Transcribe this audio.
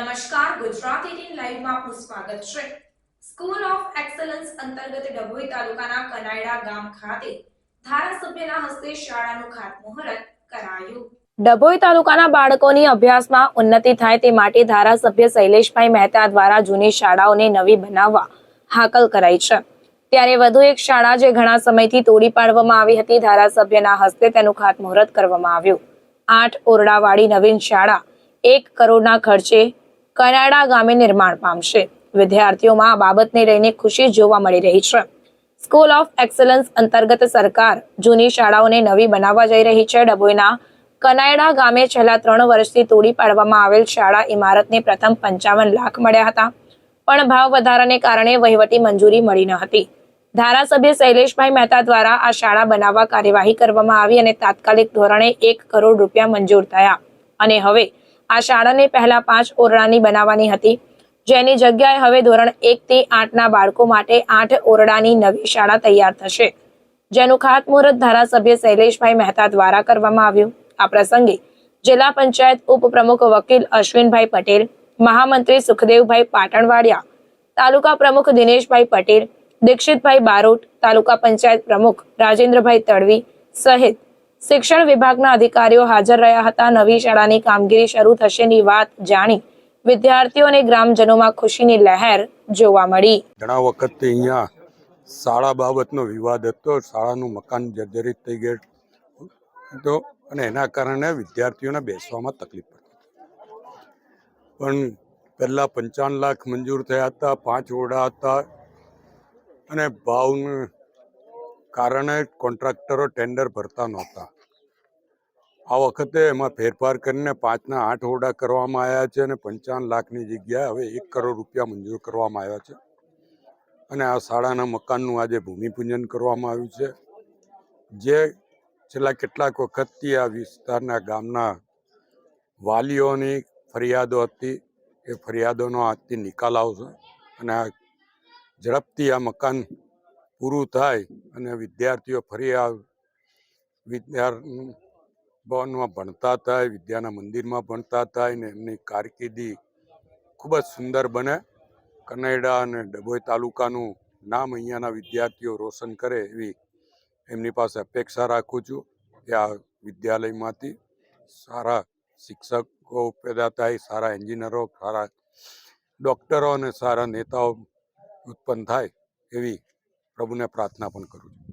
નમસ્કાર, ગુજરાત 18 લાઈવમાં આપનું સ્વાગત છે। સ્કૂલ ઓફ એક્સલન્સ અંતર્ગત ડભોઈ તાલુકાના કનાયડા ગામ ખાતે ધારાસભ્યના હસ્તે શાળાનું ખાતમુહૂર્ત કરાયું। ડભોઈ તાલુકાના બાળકોની અભ્યાસમાં ઉન્નતિ થાય તે માટે ધારાસભ્ય શૈલેષભાઈ મહેતા દ્વારા જૂની શાળાઓને નવી બનાવવા હાકલ કરાઈ છે। ત્યારે વધુ એક શાળા જે ઘણા સમયથી તોડી પાડવામાં આવી હતી, ધારાસભ્યના હસ્તે તેનું ખાતમુહૂર્ત કરવામાં આવ્યું। 8 ઓરડાવાળી નવીન શાળા 1 કરોડના ખર્ચે કનાડા ગામે નિર્માણ પામશે। વિદ્યાર્થીઓમાં આ બાબતને લઈને ખુશી જોવા મળી રહી છે। સ્કૂલ ઓફ એક્સલન્સ અંતર્ગત સરકાર જૂની શાળાઓને નવી બનાવવા જઈ રહી છે। ડભોઈના કનાયડા ગામે છેલ્લા 3 વર્ષથી તોડી પાડવામાં આવેલ શાળા ઇમારતને પ્રથમ 55 લાખ મળ્યા હતા, પણ ભાવ વધારાને કારણે વહીવટી મંજૂરી મળી ન હતી। ધારાસભ્ય શૈલેષભાઈ મહેતા દ્વારા આ શાળા બનાવવા કાર્યવાહી કરવામાં આવી અને તાત્કાલિક ધોરણે 1 કરોડ રૂપિયા મંજૂર થયા અને હવે આ શાળાને પહેલા 5 ઓરડાની બનાવવાની હતી, જેની જગ્યાએ હવે ધોરણ 1 થી 8 ના બાળકો માટે 8 ઓરડાની નવી શાળા તૈયાર થશે, જેનું ખાતમુહૂર્ત ધારાસભ્ય શૈલેષભાઈ મહેતા દ્વારા કરવામાં આવ્યું। આ પ્રસંગે જિલ્લા પંચાયત ઉપપ્રમુખ વકીલ અશ્વિનભાઈ પટેલ, મહામંત્રી સુખદેવભાઈ પાટણવાડિયા, તાલુકા પ્રમુખ દિનેશભાઈ પટેલ, દીક્ષિતભાઈ બારોટ, તાલુકા પંચાયત પ્રમુખ રાજેન્દ્રભાઈ તડવી સહિત શિક્ષણ વિભાગના અધિકારીઓ હાજર રહ્યા હતા। નવી શાળાની કામગીરી શરૂ થશેની વાત જાણી વિદ્યાર્થીઓ અને ગ્રામજનોમાં ખુશીની લહેર જોવા મળી। ઘણા વખતથી અહીંયા શાળા બાબતનો વિવાદ હતો। શાળાનું મકાન જર્જરિત થઈ ગયું હતો અને એના કારણે વિદ્યાર્થીઓને બેસવામાં તકલીફ પડતી, પણ પહેલા 55 લાખ મંજૂર થયા હતા, 5 ઓરડા હતા અને ભાવને કારણે કોન્ટ્રાક્ટરો ટેન્ડર ભરતા નહોતા। આ વખતે એમાં ફેરફાર કરીને 5 ના 8 ઓરડા કરવામાં આવ્યા છે અને 55 લાખની જગ્યાએ હવે 1 કરોડ રૂપિયા મંજૂર કરવામાં આવ્યા છે અને આ શાળાના મકાનનું આજે ભૂમિપૂજન કરવામાં આવ્યું છે, જે છેલ્લા કેટલાક વખતથી આ વિસ્તારના ગામના વાલીઓની ફરિયાદો હતી। એ ફરિયાદોનો આજથી નિકાલ આવશે અને આ ઝડપથી આ મકાન પૂરું થાય અને વિદ્યાર્થીઓ ફરી આ ભવનમાં ભણતા થાય, વિદ્યાના મંદિરમાં ભણતા થાય ને એમની કારકિર્દી ખૂબ જ સુંદર બને। કનાયડા અને ડભોઈ તાલુકાનું નામ અહીંયાના વિદ્યાર્થીઓ રોશન કરે એવી એમની પાસે અપેક્ષા રાખું છું કે આ વિદ્યાલયમાંથી સારા શિક્ષકો પેદા થાય, સારા એન્જિનિયરો, સારા ડૉક્ટરો અને સારા નેતાઓ ઉત્પન્ન થાય એવી પ્રભુને પ્રાર્થના પણ કરું છું।